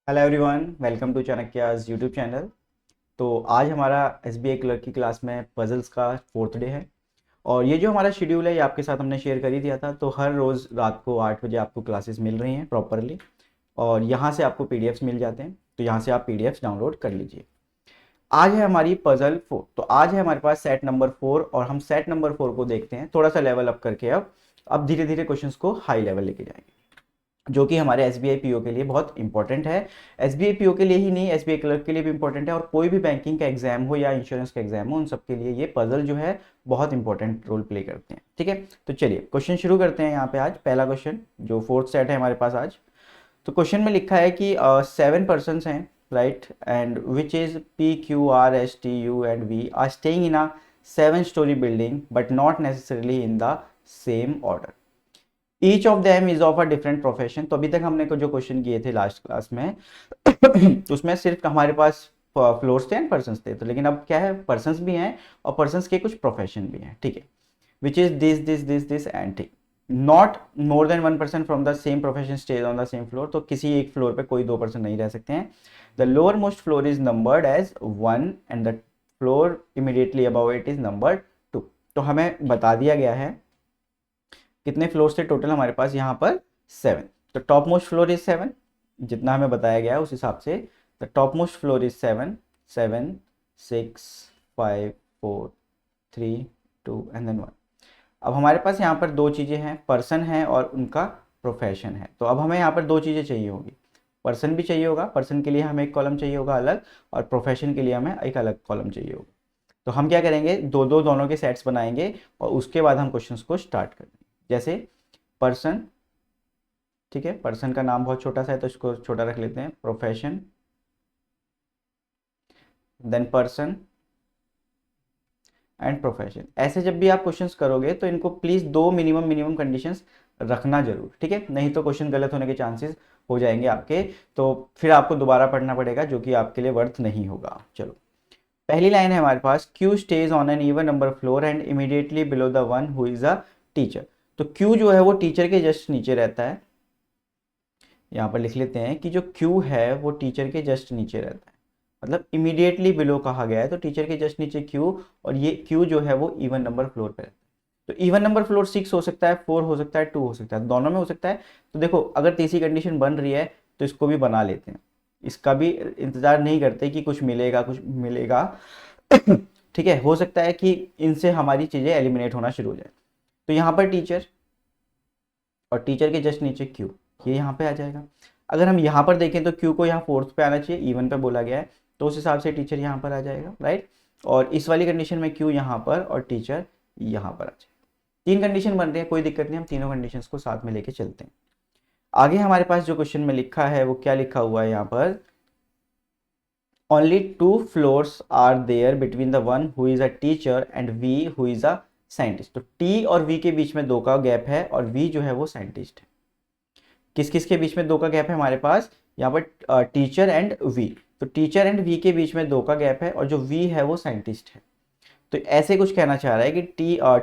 Hello everyone, welcome to Chanakya's YouTube channel. तो आज हमारा एसबीआई क्लर्क की क्लास में पजल्स का फोर्थ डे है। और ये जो हमारा शेड्यूल है ये आपके साथ हमने शेयर कर ही दिया था। तो हर रोज़ रात को 8 बजे आपको क्लासेस मिल रही हैं प्रॉपरली, और यहाँ से आपको पीडीएफ्स मिल जाते हैं। तो यहाँ से आप पीडीएफ्स डाउनलोड कर लीजिए। आज है हमारी पजल 4। तो आज है हमारे पास सेट नंबर 4, और हम सेट नंबर 4 को देखते हैं थोड़ा सा लेवल अप करके। अब धीरे धीरे क्वेश्चंस को हाई लेवल लेके जाएंगे, जो कि हमारे S B I P O के लिए बहुत इंपॉर्टेंट है। S B I P O के लिए ही नहीं, एस बी आई क्लर्क के लिए भी इंपॉर्टेंट है, और कोई भी बैंकिंग का एग्जाम हो या इंश्योरेंस का एग्जाम हो, उन सबके लिए ये पजल जो है बहुत इंपॉर्टेंट रोल प्ले करते हैं। ठीक है, तो चलिए क्वेश्चन शुरू करते हैं। यहाँ पे आज पहला क्वेश्चन जो फोर्थ सेट है हमारे पास आज। तो क्वेश्चन में लिखा है कि 7 पर्सन हैं, right, and which is P Q R S T U and we are staying in a 7 storey building but not necessarily in the same order. Each of them is of a different profession. तो अभी तक हमने को जो question किए थे last class में उसमें सिर्फ हमारे पास फ्लोर्स थे एंड पर्सन्स थे। तो लेकिन अब क्या है, पर्सन्स भी हैं और पर्सन्स के कुछ प्रोफेशन भी हैं। ठीक है, which is this this this this and ठीक, not more than 1 person from the same profession stage on the same floor. तो किसी एक फ्लोर पे कोई 2 पर्सन नहीं रह सकते हैं। The lower most floor is numbered as 1 and the floor immediately above it is numbered 2। तो हमें बता दिया गया है कितने फ्लोर्स थे टोटल हमारे पास यहाँ पर, 7। तो टॉप मोस्ट फ्लोर इज 7, जितना हमें बताया गया है उस हिसाब से। The top most floor is 7, 7, 6, 5, 4, 3, 2 and then 1। अब हमारे पास यहाँ पर दो चीज़ें हैं, पर्सन है और उनका प्रोफेशन है। तो अब हमें यहाँ पर दो चीज़ें चाहिए होगी, पर्सन भी चाहिए होगा, पर्सन के लिए हमें एक कॉलम चाहिए होगा अलग, और प्रोफेशन के लिए हमें एक अलग कॉलम चाहिए होगा। तो हम क्या करेंगे, दोनों के सेट्स बनाएंगे और उसके बाद हम क्वेश्चंस को स्टार्ट करेंगे। जैसे पर्सन, ठीक है, पर्सन का नाम बहुत छोटा सा है तो इसको छोटा रख लेते हैं। Profession, then person and profession. ऐसे जब भी आप क्वेश्चंस करोगे तो इनको प्लीज दो मिनिमम कंडीशंस रखना जरूर, ठीक है, नहीं तो क्वेश्चन गलत होने के चांसेस हो जाएंगे आपके। तो फिर आपको दोबारा पढ़ना पड़ेगा, जो कि आपके लिए वर्थ नहीं होगा। चलो, पहली लाइन है हमारे पास, Q stage on an even number floor and immediately below the one who is a teacher. तो क्यू जो है वो टीचर के जस्ट नीचे रहता है। यहाँ पर लिख लेते हैं कि जो क्यू है वो टीचर के जस्ट नीचे रहता है, मतलब इमीडिएटली बिलो कहा गया है तो टीचर के जस्ट नीचे क्यू, और ये क्यू जो है वो इवन नंबर फ्लोर पे रहता है। तो इवन नंबर फ्लोर 6 हो सकता है, 4 हो सकता है, 2 हो सकता है, दोनों में हो सकता है। तो देखो, अगर तीसरी कंडीशन बन रही है तो इसको भी बना लेते हैं, इसका भी इंतजार नहीं करते कि कुछ मिलेगा कुछ मिलेगा। ठीक है, हो सकता है कि इनसे हमारी चीज़ें एलिमिनेट होना शुरू हो जाए। तो यहाँ पर टीचर, और टीचर के जस्ट नीचे क्यू, ये यहाँ पे आ जाएगा। अगर हम यहाँ पर देखें तो क्यू को यहाँ फोर्थ पे आना चाहिए, इवन पे बोला गया है, तो उस हिसाब से टीचर यहाँ पर आ जाएगा, राइट। और इस वाली कंडीशन में क्यू यहाँ पर और टीचर यहाँ पर आ जाएगा। 3 कंडीशन बन रही है, कोई दिक्कत नहीं, हम तीनों कंडीशन को साथ में लेके चलते हैं। आगे हमारे पास जो क्वेश्चन में लिखा है वो क्या लिखा हुआ है यहाँ पर, only 2 floors are there between the one who is a teacher and V who is a scientist. तो टी और वी के बीच में 2 का गैप है, और वी जो है वो साइंटिस्ट है। किस किस के बीच में 2 का गैप है हमारे पास, यहाँ पर टीचर एंड वी। तो टीचर एंड वी के बीच में 2 का गैप है, और जो वी है वो साइंटिस्ट है। तो ऐसे कुछ कहना चाह रहा है कि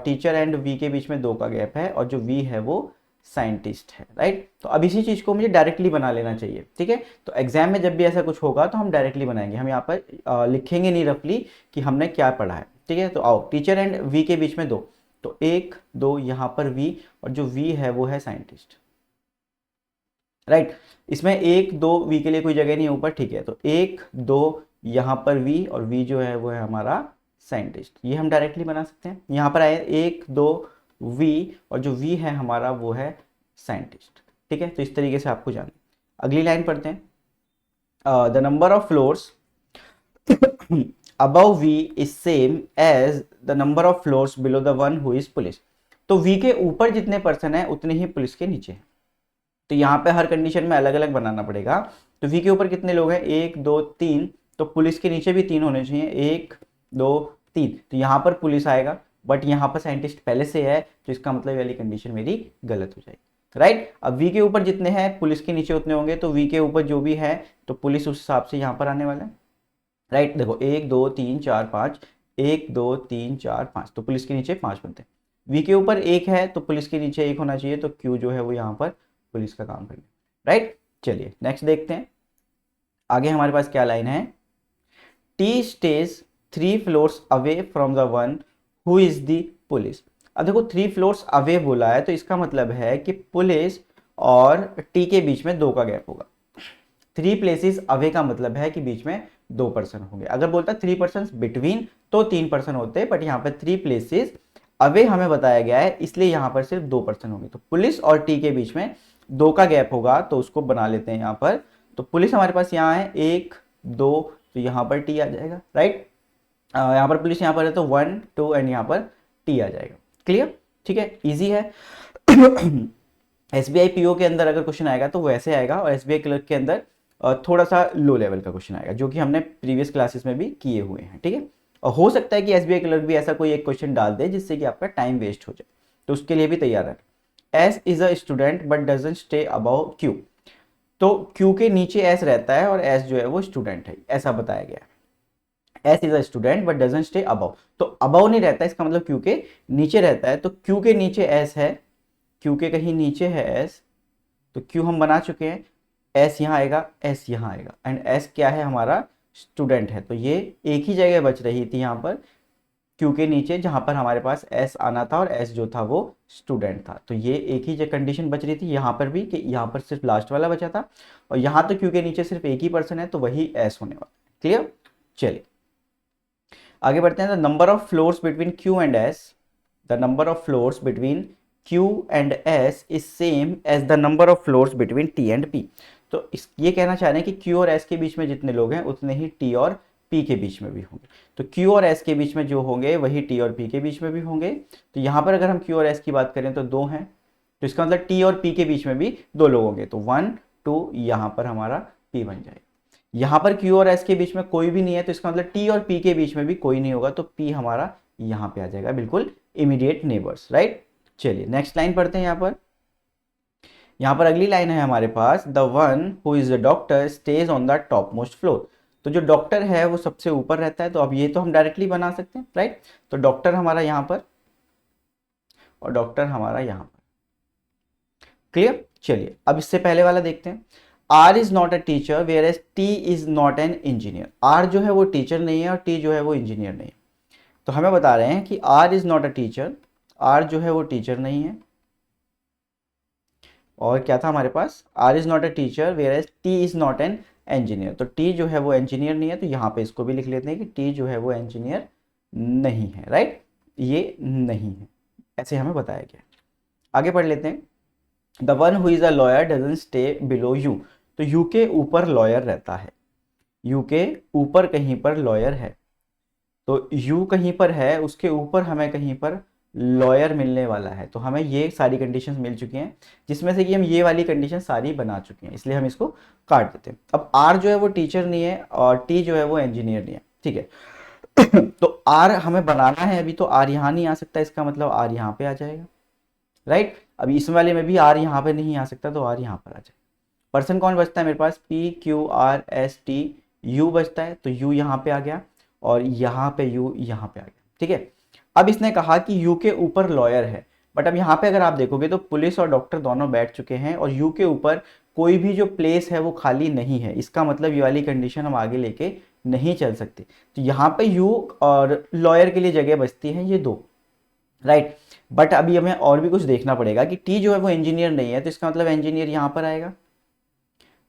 टीचर एंड वी के बीच में 2 का गैप है, और जो वी है वो साइंटिस्ट है, राइट। तो अब इसी चीज को मुझे डायरेक्टली बना लेना चाहिए, ठीक है। तो एग्जाम में जब भी ऐसा कुछ होगा तो हम डायरेक्टली बनाएंगे, हम यहाँ पर लिखेंगे नहीं रफली कि हमने क्या पढ़ा है, ठीक है। तो आओ, टीचर एंड वी के बीच में 2, तो 1 2 यहाँ पर वी, और जो वी है वो है साइंटिस्ट, राइट। इसमें 1 2 वी के लिए कोई जगह नहीं है ऊपर, ठीक है। तो 1 2 यहाँ पर वी, और वी जो है वो है हमारा साइंटिस्ट। ये हम डायरेक्टली बना सकते हैं। यहाँ पर आए 1 2 वी, और जो वी है हमारा वो है साइंटिस्ट, ठीक है। तो इस तरीके से आपको जानना। अगली लाइन पढ़ते हैं, the number of floors above V is same as the number of floors below the one who is police। तो V के ऊपर जितने पर्सन है उतने ही पुलिस के नीचे है। तो यहाँ पे हर कंडीशन में अलग अलग बनाना पड़ेगा। तो वी के ऊपर कितने लोग हैं, 1 2 3, तो पुलिस के नीचे भी 3 होने चाहिए, 1 2 3। तो यहाँ पर पुलिस आएगा, बट यहाँ पर साइंटिस्ट पहले से है, तो इसका मतलब वाली कंडीशन मेरी गलत हो जाएगी, राइट। अब वी के ऊपर जितने हैं पुलिस के नीचे उतने होंगे, तो वी के ऊपर जो भी है तो पुलिस उस हिसाब से यहाँ पर आने वाला है, राइट। देखो 1 2 3 4 5, 1 2 3 4 5, तो पुलिस के नीचे 5 बनते हैं। वी के ऊपर 1 है तो पुलिस के नीचे 1 होना चाहिए, तो क्यू जो है वो यहाँ पर पुलिस का काम करेगा, राइट। चलिए नेक्स्ट देखते हैं। आगे हमारे पास क्या लाइन है, T stage 3 floors away from the one who is the police. अब देखो 3 फ्लोर्स अवे बोला है, तो इसका मतलब है कि पुलिस और टी के बीच में 2 का गैप होगा। 3 प्लेसेस अवे का मतलब है कि बीच में 2 पर्सन होंगे। अगर बोलता 3 पर्सन बिटवीन तो 3 पर्सन होते, बट यहाँ पर 3 प्लेसेस अवे हमें बताया गया है, इसलिए यहाँ पर सिर्फ 2 पर्सन होंगे। तो पुलिस और टी के बीच में 2 का गैप होगा, तो उसको बना लेते हैं यहाँ पर। तो पुलिस हमारे पास यहाँ है 1 2, तो यहाँ पर टी आ जाएगा, राइट। यहाँ पर पुलिस यहाँ पर है तो 1 2 एंड यहाँ पर टी आ जाएगा। क्लियर, ठीक है, इजी है। एसबीआई पीओ के अंदर अगर क्वेश्चन आएगा तो वैसे आएगा, और एसबीआई क्लर्क के अंदर थोड़ा सा लो लेवल का क्वेश्चन आएगा, जो कि हमने प्रीवियस क्लासेस में भी किए हुए हैं, ठीक है। और हो सकता है कि एसबीआई क्लर्क भी ऐसा कोई एक क्वेश्चन डाल दे जिससे कि आपका टाइम वेस्ट हो जाए, तो उसके लिए भी तैयार है। S is a student but doesn't stay above Q. तो क्यू के नीचे एस रहता है और एस जो है वो स्टूडेंट है, ऐसा बताया गया है। S is a student but doesn't stay above, तो अबव नहीं रहता, इसका मतलब क्यू के नीचे रहता है। तो क्यू के नीचे एस है, क्यू के कहीं नीचे है एस, तो क्यू हम बना चुके हैं, एस यहाँ आएगा, एस यहाँ आएगा, एंड एस क्या है हमारा, स्टूडेंट है। तो ये एक ही जगह बच रही थी यहाँ पर क्यू के नीचे, जहाँ पर हमारे पास एस आना था और एस जो था वो स्टूडेंट था। तो ये एक ही कंडीशन बच रही थी यहाँ पर भी, कि यहाँ पर सिर्फ लास्ट वाला बचा था, और यहाँ तो क्यू के नीचे सिर्फ एक ही पर्सन है, तो वही एस होने वाला। क्लियर, चलिए आगे बढ़ते हैं। The number of floors between Q and S, the number of floors between Q and S is same as the number of floors between T and P. तो ये कहना चाह रहे हैं कि क्यू और एस के बीच में जितने लोग हैं उतने ही टी और पी के बीच में भी होंगे। तो क्यू और एस के बीच में जो होंगे वही टी और पी के बीच में भी होंगे। तो यहाँ पर अगर हम क्यू और एस की बात करें तो 2 हैं, तो इसका मतलब टी और पी के बीच में भी 2 लोग होंगे, तो 1 2 यहाँ पर हमारा पी बन जाएगा। यहाँ पर क्यू और एस के बीच में कोई भी नहीं है, तो इसका मतलब टी और पी के बीच में भी कोई नहीं होगा, तो पी हमारा यहाँ पे आ जाएगा, बिल्कुल इमीडिएट नेबर्स, राइट। चलिए नेक्स्ट लाइन पढ़ते हैं। यहाँ पर अगली लाइन है हमारे पास, the one who is the doctor stage on the top most floor. तो जो डॉक्टर है वो सबसे ऊपर रहता है, तो अब ये तो हम डायरेक्टली बना सकते हैं, राइट। तो डॉक्टर हमारा यहाँ पर और डॉक्टर हमारा यहाँ पर। क्लियर, चलिए अब इससे पहले वाला देखते हैं। R is not a teacher whereas T is not an engineer. R जो है वो टीचर नहीं है और टी जो है वो इंजीनियर नहीं है। तो हमें बता रहे हैं कि R is not a teacher, R जो है वो टीचर नहीं है, और क्या था हमारे पास, R is not a teacher whereas T is not an engineer. तो टी जो है वो इंजीनियर नहीं है, तो यहाँ पे इसको भी लिख लेते हैं कि टी जो है वो इंजीनियर नहीं है, राइट, ये नहीं है, ऐसे हमें बताया गया। आगे पढ़ लेते हैं। The one who is a lawyer doesn't stay below you. तो यू के ऊपर लॉयर रहता है, यू के ऊपर कहीं पर लॉयर है, तो यू कहीं पर है, उसके ऊपर हमें कहीं पर लॉयर मिलने वाला है। तो हमें ये सारी कंडीशंस मिल चुकी हैं, जिसमें से कि हम ये वाली कंडीशन सारी बना चुके हैं, इसलिए हम इसको काट देते हैं। अब आर जो है वो टीचर नहीं है और टी जो है वो इंजीनियर नहीं है, ठीक है। तो आर हमें बनाना है अभी, तो आर यहाँ नहीं आ सकता, इसका मतलब आर यहाँ पे आ जाएगा, राइट। अभी इस वाले में भी आर यहाँ पे नहीं आ सकता, तो आर यहाँ पर आ जाएगा। पर्सन कौन बचता है मेरे पास, P Q R S T U बचता है, तो यू यहाँ पे आ गया और यहाँ पे यू यहाँ पे आ गया, ठीक है। अब इसने कहा कि यू के ऊपर लॉयर है, बट अब यहाँ पे अगर आप देखोगे तो पुलिस और डॉक्टर दोनों बैठ चुके हैं और यू के ऊपर कोई भी जो प्लेस है वो खाली नहीं है। इसका मतलब ये वाली कंडीशन हम आगे लेके नहीं चल सकते। तो यहाँ पे यू और लॉयर के लिए जगह बचती है ये 2, राइट। बट अभी हमें और भी कुछ देखना पड़ेगा कि टी जो है वो इंजीनियर नहीं है, तो इसका मतलब इंजीनियर यहाँ पर आएगा,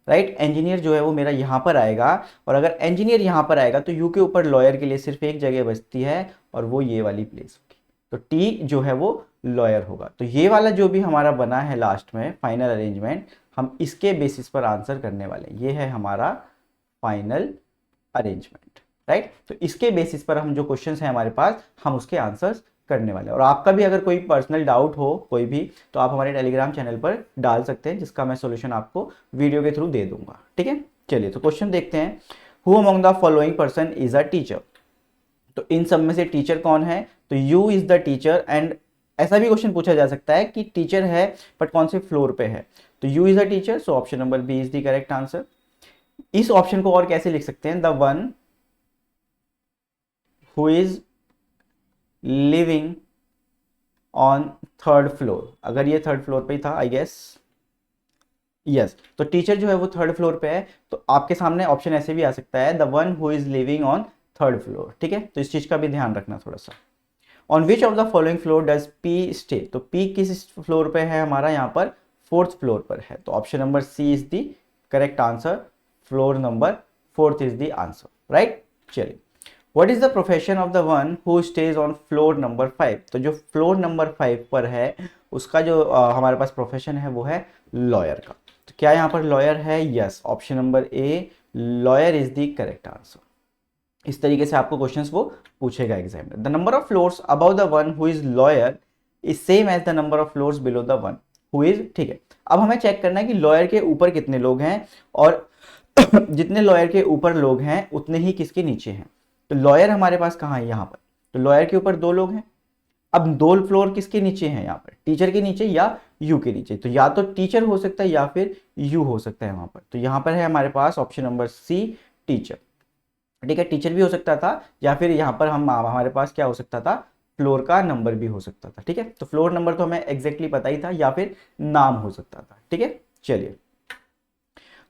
राइट। इंजीनियर जो है वो मेरा यहाँ पर आएगा, और अगर इंजीनियर यहाँ पर आएगा तो यू के ऊपर लॉयर के लिए सिर्फ एक जगह बचती है और वो ये वाली प्लेस होगी, तो टी जो है वो लॉयर होगा। तो ये वाला जो भी हमारा बना है लास्ट में फाइनल अरेंजमेंट, हम इसके बेसिस पर आंसर करने वाले हैं। ये है हमारा फाइनल अरेंजमेंट, राइट। तो इसके बेसिस पर हम जो क्वेश्चंस हैं हमारे पास, हम उसके आंसर्स करने वाले हैं। और आपका भी अगर कोई पर्सनल डाउट हो कोई भी, तो आप हमारे टेलीग्राम चैनल पर डाल सकते हैं, जिसका मैं सॉल्यूशन आपको वीडियो के थ्रू दे दूंगा, ठीक है। चलिए तो क्वेश्चन देखते हैं। Who among the following person is a teacher. तो इन सब में से टीचर कौन है, तो U is the teacher. And ऐसा भी क्वेश्चन पूछा जा सकता है कि टीचर है बट कौन से फ्लोर पे है, तो U is a teacher, so option number B is the correct answer. इस ऑप्शन को और कैसे लिख सकते हैं, the one who is living on 3rd floor. अगर ये 3rd फ्लोर पे ही था आई गेस, यस, तो टीचर जो है वो थर्ड फ्लोर पे है, तो आपके सामने ऑप्शन ऐसे भी आ सकता है, the one who is living on third floor. ठीक है, तो इस चीज का भी ध्यान रखना थोड़ा सा। On which of the following floor does P stay, तो पी किस फ्लोर पे है हमारा, यहाँ पर फोर्थ फ्लोर पर है, तो option number C is the correct answer, floor number fourth is the answer, right. चलिए, what is the profession of the one who stage on floor number 5, तो जो फ्लोर नंबर 5 पर है उसका जो हमारे पास प्रोफेशन है वो है लॉयर का। तो क्या यहाँ पर लॉयर है, yes, option number A lawyer is the correct answer. इस तरीके से आपको क्वेश्चंस वो पूछेगा examiner. The number of floors above the one who is lawyer is same as the number of floors below the one who is, ठीक है। अब हमें चेक करना है कि लॉयर के ऊपर कितने लोग हैं, और जितने लॉयर के ऊपर लोग हैं उतने ही किसके नीचे हैं। तो लॉयर हमारे पास कहाँ है, यहाँ पर, तो लॉयर के ऊपर 2 लोग हैं। अब 2 फ्लोर किसके नीचे हैं, यहाँ पर टीचर के नीचे या यू के नीचे, तो या तो टीचर हो सकता है या फिर यू हो सकता है वहां पर। तो यहाँ पर है हमारे पास ऑप्शन नंबर सी टीचर। ठीक है, टीचर भी हो सकता था, या फिर यहाँ पर हमारे पास क्या हो सकता था, फ्लोर का नंबर भी हो सकता था। ठीक है, तो फ्लोर नंबर तो हमें एग्जैक्टली पता ही था, या फिर नाम हो सकता था। ठीक है, चलिए,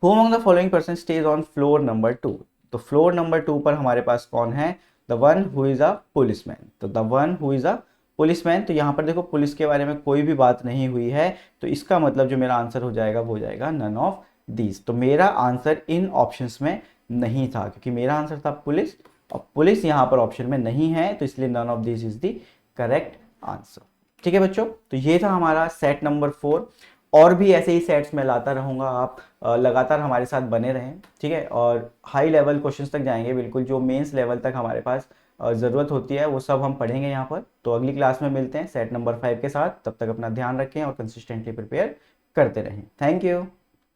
who among the following person stage on floor number 2, तो फ्लोर नंबर 2 पर हमारे पास कौन है, the one who is a policeman, तो the one who is a policeman. तो यहाँ पर देखो पुलिस के बारे में कोई भी बात नहीं हुई है, तो इसका मतलब जो मेरा आंसर हो जाएगा वो हो जाएगा नन ऑफ दीज। तो मेरा आंसर इन ऑप्शंस में नहीं था, क्योंकि मेरा आंसर था पुलिस, और पुलिस यहाँ पर ऑप्शन में नहीं है, तो इसलिए none of this is the correct answer. ठीक है बच्चों, तो ये था हमारा सेट नंबर 4। और भी ऐसे ही सेट्स मैं लाता रहूँगा, आप लगातार हमारे साथ बने रहें। ठीक है, और हाई लेवल क्वेश्चंस तक जाएंगे, बिल्कुल जो मेंस लेवल तक हमारे पास ज़रूरत होती है वो सब हम पढ़ेंगे यहाँ पर। तो अगली क्लास में मिलते हैं सेट नंबर 5 के साथ, तब तक अपना ध्यान रखें और कंसिस्टेंटली प्रिपेयर करते रहें। Thank you.